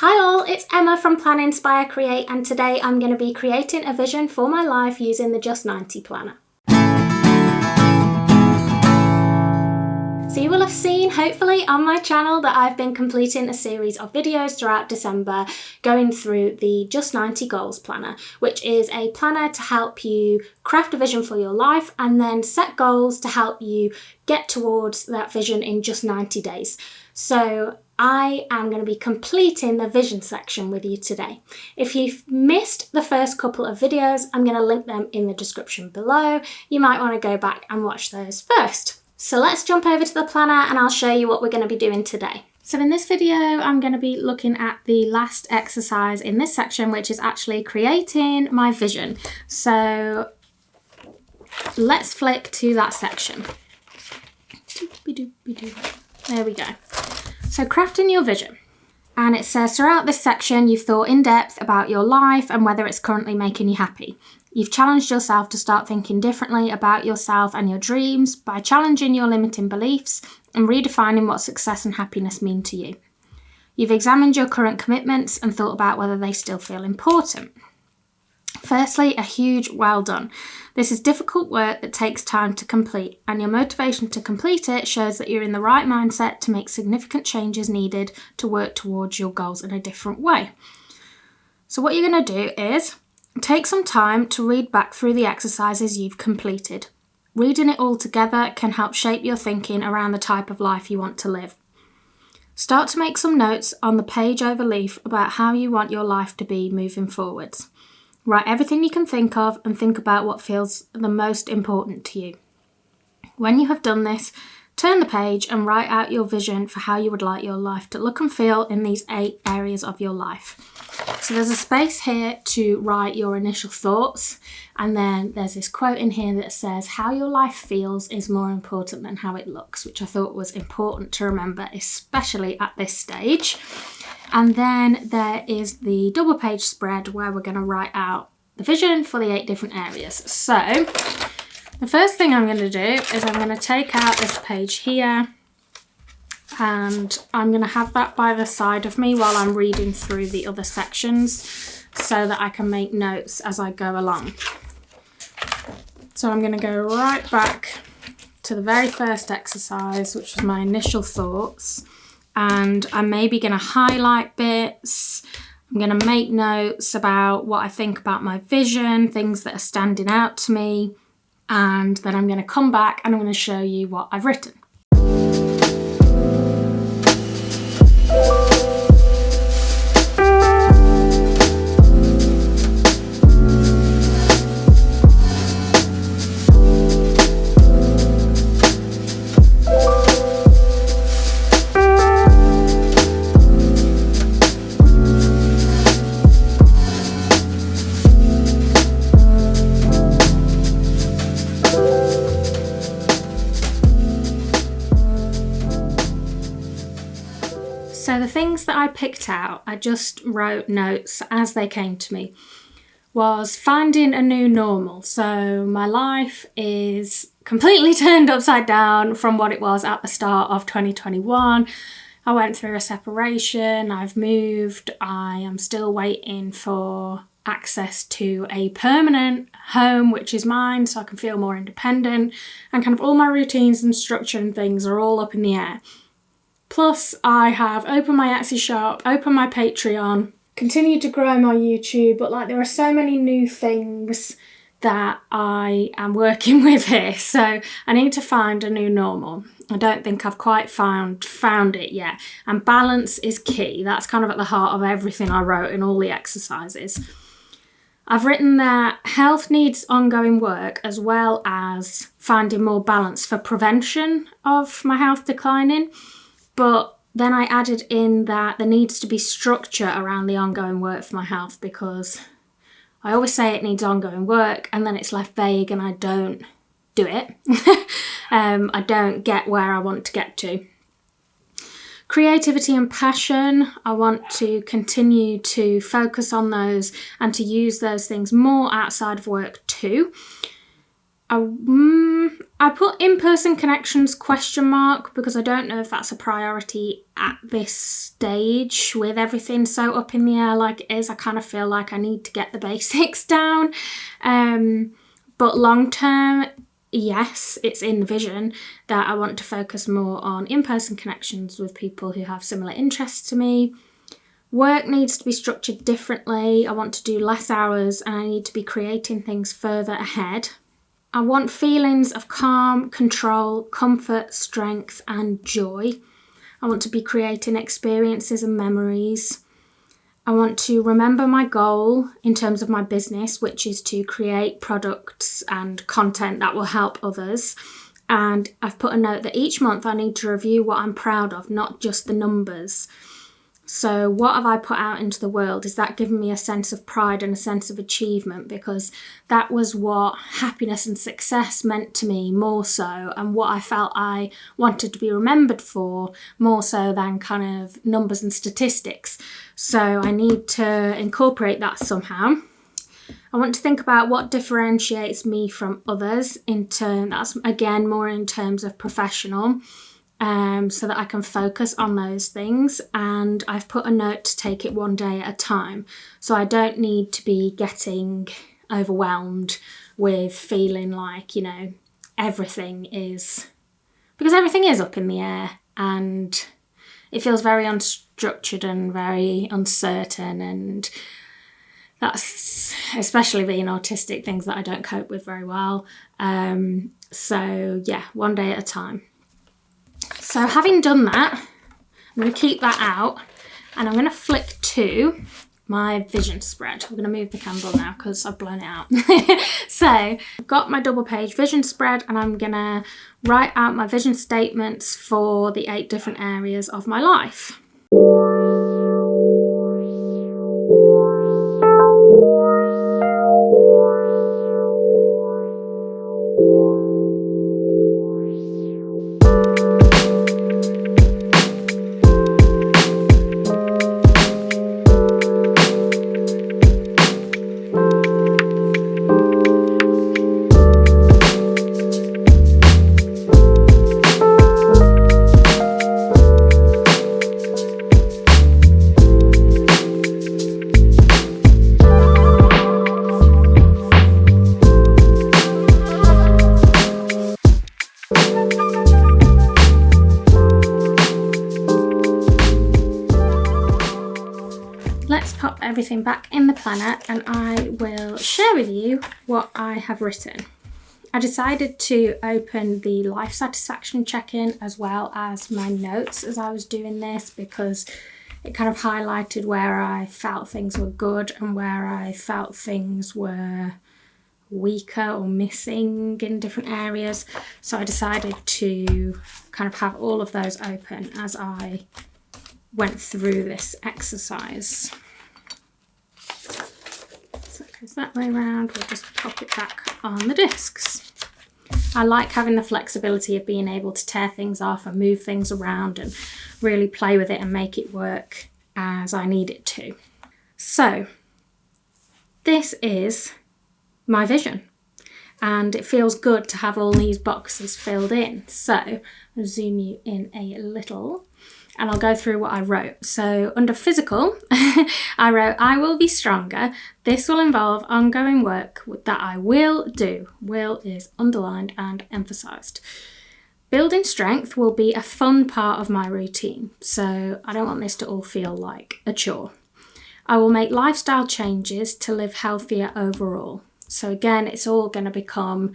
Hi all, it's Emma from Plan, Inspire, Create, and today I'm going to be creating a vision for my life using the Just 90 planner. So you will have seen, hopefully, on my channel that I've been completing a series of videos throughout December going through the Just 90 Goals Planner, which is a planner to help you craft a vision for your life and then set goals to help you get towards that vision in just 90 days. So I am going to be completing the vision section with you today. If you've missed the first couple of videos, I'm going to link them in the description below. You might want to go back and watch those first. So let's jump over to the planner and I'll show you what we're going to be doing today. So in this video, I'm going to be looking at the last exercise in this section, which is actually creating my vision. So let's flick to that section. There we go. So crafting your vision. And it says throughout this section, you've thought in depth about your life and whether it's currently making you happy. You've challenged yourself to start thinking differently about yourself and your dreams by challenging your limiting beliefs and redefining what success and happiness mean to you. You've examined your current commitments and thought about whether they still feel important. Firstly, a huge well done. This is difficult work that takes time to complete, and your motivation to complete it shows that you're in the right mindset to make significant changes needed to work towards your goals in a different way. So what you're going to do is take some time to read back through the exercises you've completed. Reading it all together can help shape your thinking around the type of life you want to live. Start to make some notes on the page over leaf about how you want your life to be moving forwards. Write everything you can think of and think about what feels the most important to you. When you have done this, turn the page and write out your vision for how you would like your life to look and feel in these 8 areas of your life. So there's a space here to write your initial thoughts, and then there's this quote in here that says, how your life feels is more important than how it looks, which I thought was important to remember, especially at this stage. And then there is the double page spread where we're going to write out the vision for the 8 different areas. So the first thing I'm going to do is I'm going to take out this page here and I'm going to have that by the side of me while I'm reading through the other sections so that I can make notes as I go along. So I'm going to go right back to the very first exercise, which was my initial thoughts. And I'm maybe going to highlight bits. I'm going to make notes about what I think about my vision, things that are standing out to me. And then I'm going to come back and I'm going to show you what I've written. So the things that I picked out, I just wrote notes as they came to me, was finding a new normal. So my life is completely turned upside down from what it was at the start of 2021. I went through a separation, I've moved, I am still waiting for access to a permanent home, which is mine, so I can feel more independent, and kind of all my routines and structure and things are all up in the air. Plus, I have opened my Etsy shop, opened my Patreon, continued to grow my YouTube, but there are so many new things that I am working with here, so I need to find a new normal. I don't think I've quite found it yet, and balance is key. That's kind of at the heart of everything I wrote in all the exercises. I've written that health needs ongoing work as well as finding more balance for prevention of my health declining. But then I added in that there needs to be structure around the ongoing work for my health, because I always say it needs ongoing work and then it's left vague and I don't do it. I don't get where I want to get to. Creativity and passion, I want to continue to focus on those and to use those things more outside of work too. I put in-person connections ? Because I don't know if that's a priority at this stage with everything so up in the air like it is. I kind of feel like I need to get the basics down. But long term, yes, it's in the vision that I want to focus more on in-person connections with people who have similar interests to me. Work needs to be structured differently. I want to do less hours and I need to be creating things further ahead. I want feelings of calm, control, comfort, strength, and joy. I want to be creating experiences and memories. I want to remember my goal in terms of my business, which is to create products and content that will help others. And I've put a note that each month I need to review what I'm proud of, not just the numbers. So what have I put out into the world? Is that giving me a sense of pride and a sense of achievement? Because that was what happiness and success meant to me more so, and what I felt I wanted to be remembered for more so than kind of numbers and statistics. So I need to incorporate that somehow. I want to think about what differentiates me from others that's again more in terms of professional. So that I can focus on those things, and I've put a note to take it one day at a time, so I don't need to be getting overwhelmed with feeling like, everything is up in the air and it feels very unstructured and very uncertain, and that's, especially being autistic, things that I don't cope with very well. So yeah, one day at a time. So having done that, I'm going to keep that out and I'm going to flick to my vision spread. I'm going to move the candle now because I've blown it out. So I've got my double page vision spread and I'm going to write out my vision statements for the 8 different areas of my life. Let's pop everything back in the planner and I will share with you what I have written. I decided to open the life satisfaction check-in as well as my notes as I was doing this, because it kind of highlighted where I felt things were good and where I felt things were weaker or missing in different areas. So I decided to kind of have all of those open as I went through this exercise. So it goes that way around, we'll just pop it back on the discs. I like having the flexibility of being able to tear things off and move things around and really play with it and make it work as I need it to. So this is my vision and it feels good to have all these boxes filled in. So I'll zoom you in a little and I'll go through what I wrote. So under physical, I wrote, I will be stronger. This will involve ongoing work that I will do. Will is underlined and emphasised. Building strength will be a fun part of my routine. So I don't want this to all feel like a chore. I will make lifestyle changes to live healthier overall. So again, it's all going to become,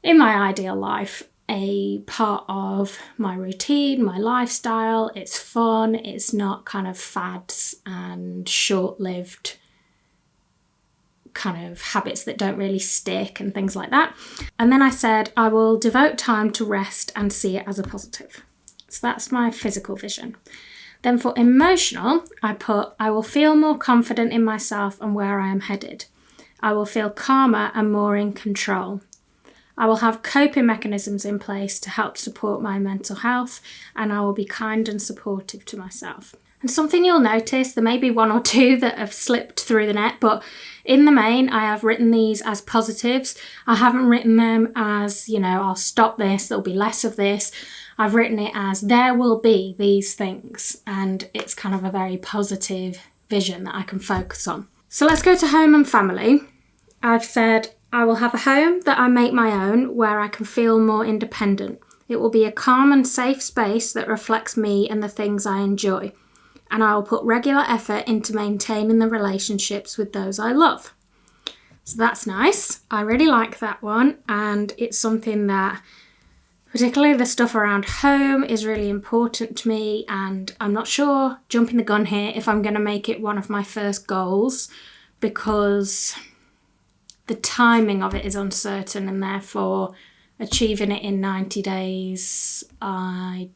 in my ideal life, a part of my routine, my lifestyle. It's fun, it's not kind of fads and short-lived kind of habits that don't really stick and things like that. And then I said I will devote time to rest and see it as a positive. So that's my physical vision. Then for emotional, I put I will feel more confident in myself and where I am headed. I will feel calmer and more in control. I will have coping mechanisms in place to help support my mental health, and I will be kind and supportive to myself. And something you'll notice, there may be one or two that have slipped through the net, but in the main, I have written these as positives. I haven't written them as, I'll stop this, there'll be less of this. I've written it as there will be these things, and it's kind of a very positive vision that I can focus on. So let's go to home and family. I've said I will have a home that I make my own, where I can feel more independent. It will be a calm and safe space that reflects me and the things I enjoy. And I will put regular effort into maintaining the relationships with those I love. So that's nice. I really like that one, and it's something that, particularly the stuff around home, is really important to me, and I'm not sure, jumping the gun here, if I'm going to make it one of my first goals, because the timing of it is uncertain, and therefore achieving it in 90 days, I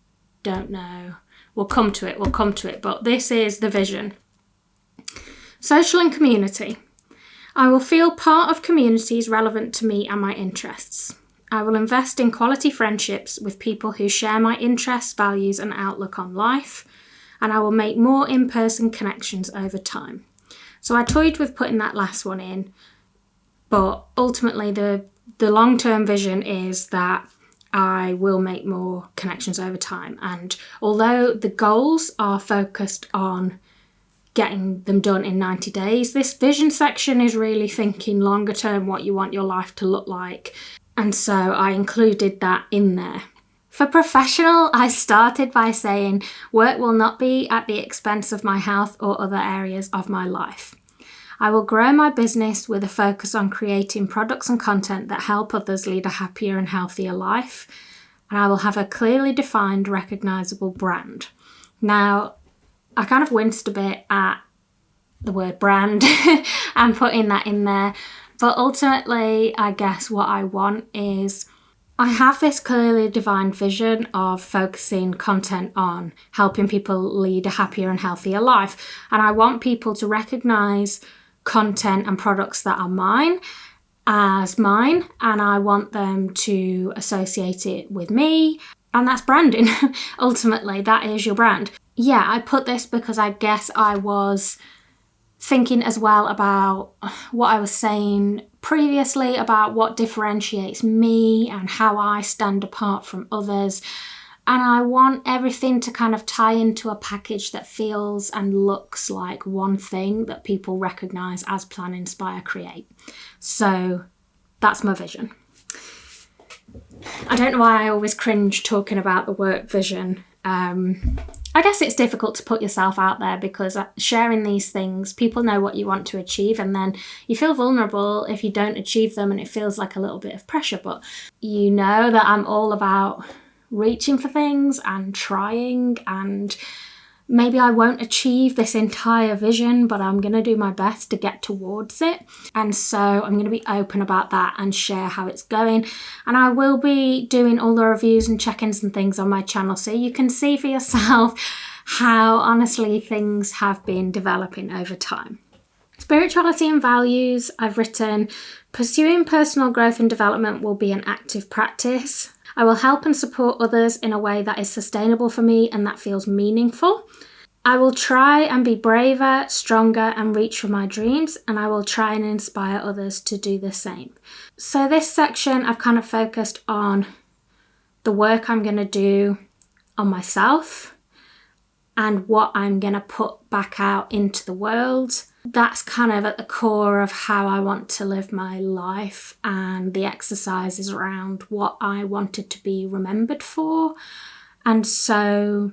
don't know. We'll come to it, but this is the vision. Social and community. I will feel part of communities relevant to me and my interests. I will invest in quality friendships with people who share my interests, values, and outlook on life, and I will make more in-person connections over time. So I toyed with putting that last one in, but ultimately the long-term vision is that I will make more connections over time. And although the goals are focused on getting them done in 90 days, this vision section is really thinking longer term, what you want your life to look like. And so I included that in there. For professional, I started by saying work will not be at the expense of my health or other areas of my life. I will grow my business with a focus on creating products and content that help others lead a happier and healthier life. And I will have a clearly defined, recognisable brand. Now, I kind of winced a bit at the word brand and putting that in there. But ultimately, I guess what I want is, I have this clearly defined vision of focusing content on helping people lead a happier and healthier life. And I want people to recognise content and products that are mine as mine, and I want them to associate it with me, and that's branding. Ultimately, that is your brand. Yeah, I put this because I guess I was thinking as well about what I was saying previously about what differentiates me and how I stand apart from others. And I want everything to kind of tie into a package that feels and looks like one thing that people recognise as plan, inspire, create. So that's my vision. I don't know why I always cringe talking about the work vision. I guess it's difficult to put yourself out there because sharing these things, people know what you want to achieve, and then you feel vulnerable if you don't achieve them, and it feels like a little bit of pressure. But you know that I'm all about reaching for things and trying, and maybe I won't achieve this entire vision, but I'm going to do my best to get towards it. And so I'm going to be open about that and share how it's going. And I will be doing all the reviews and check-ins and things on my channel, so you can see for yourself how honestly things have been developing over time. Spirituality and values, I've written, pursuing personal growth and development will be an active practice. I will help and support others in a way that is sustainable for me and that feels meaningful. I will try and be braver, stronger, and reach for my dreams, and I will try and inspire others to do the same. So this section, I've kind of focused on the work I'm going to do on myself and what I'm going to put back out into the world. That's kind of at the core of how I want to live my life, and the exercises around what I wanted to be remembered for. And so,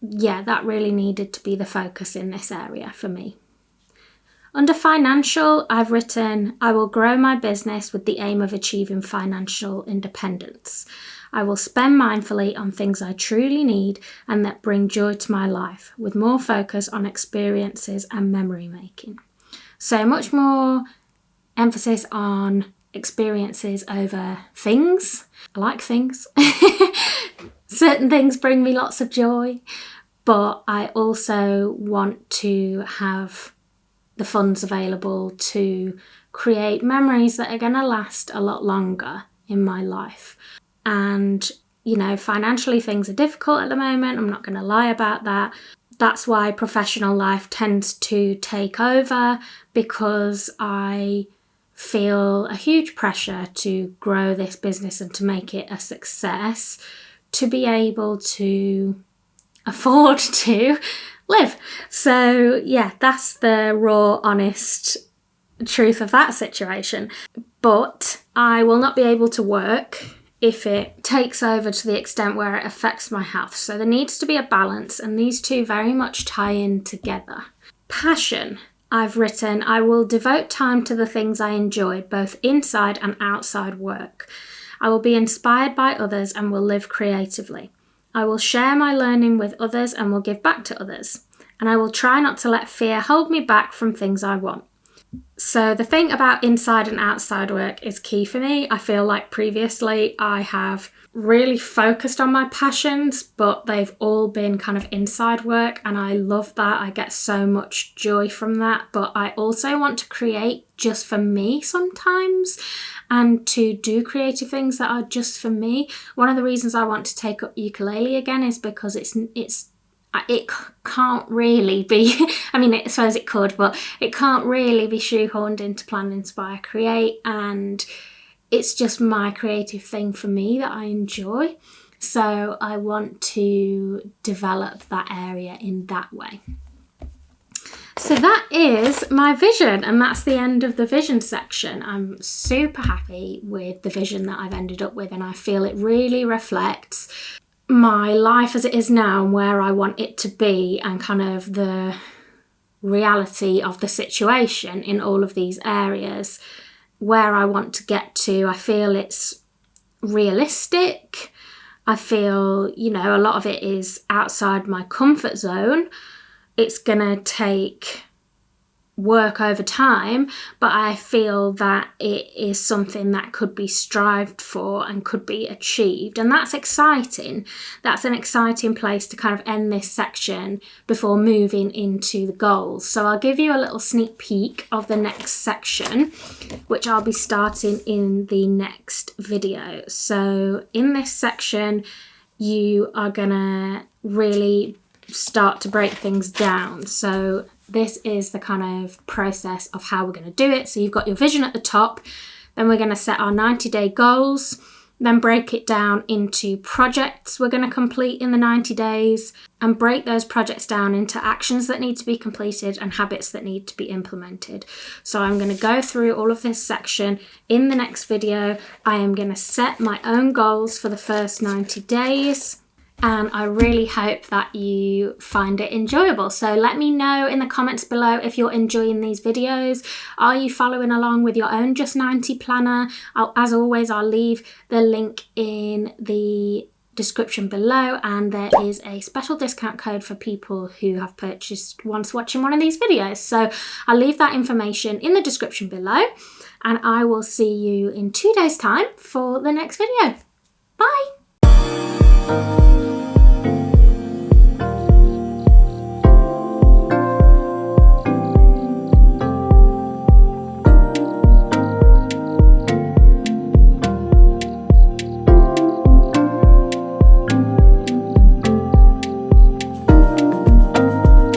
yeah, that really needed to be the focus in this area for me. Under financial, I've written, I will grow my business with the aim of achieving financial independence. I will spend mindfully on things I truly need and that bring joy to my life, with more focus on experiences and memory making. So much more emphasis on experiences over things. I like things. Certain things bring me lots of joy, but I also want to have the funds available to create memories that are going to last a lot longer in my life. And, you know, financially things are difficult at the moment. I'm not going to lie about that. that's why professional life tends to take over, because I feel a huge pressure to grow this business and to make it a success, to be able to afford to live. So yeah, that's the raw, honest truth of that situation. But I will not be able to work if it takes over to the extent where it affects my health. So there needs to be a balance, and these two very much tie in together. Passion. I've written, I will devote time to the things I enjoy, both inside and outside work. I will be inspired by others and will live creatively. I will share my learning with others and will give back to others. And I will try not to let fear hold me back from things I want. So the thing about inside and outside work is key for me. I feel like previously I have really focused on my passions, but they've all been kind of inside work, and I love that. I get so much joy from that, but I also want to create just for me sometimes, and to do creative things that are just for me. One of the reasons I want to take up ukulele again is because it can't really be, I mean, I suppose it could, but it can't really be shoehorned into Plan, Inspire, Create, and it's just my creative thing for me that I enjoy. So I want to develop that area in that way. So that is my vision, and that's the end of the vision section. I'm super happy with the vision that I've ended up with, and I feel it really reflects my life as it is now and where I want it to be, and kind of the reality of the situation in all of these areas, where I want to get to. I feel it's realistic. I feel, a lot of it is outside my comfort zone. It's gonna take work over time, but I feel that it is something that could be strived for and could be achieved, and that's exciting. That's an exciting place to kind of end this section before moving into the goals. So I'll give you a little sneak peek of the next section, which I'll be starting in the next video. So in this section, you are gonna really start to break things down. So this is the kind of process of how we're going to do it. So you've got your vision at the top, then we're going to set our 90-day goals, then break it down into projects we're going to complete in the 90 days, and break those projects down into actions that need to be completed and habits that need to be implemented. So I'm going to go through all of this section in the next video. I am going to set my own goals for the first 90 days. And I really hope that you find it enjoyable. So let me know in the comments below if you're enjoying these videos. Are you following along with your own Just 90 planner? As always, I'll leave the link in the description below, and there is a special discount code for people who have purchased once watching one of these videos. So I'll leave that information in the description below, and I will see you in 2 days' time for the next video. Bye!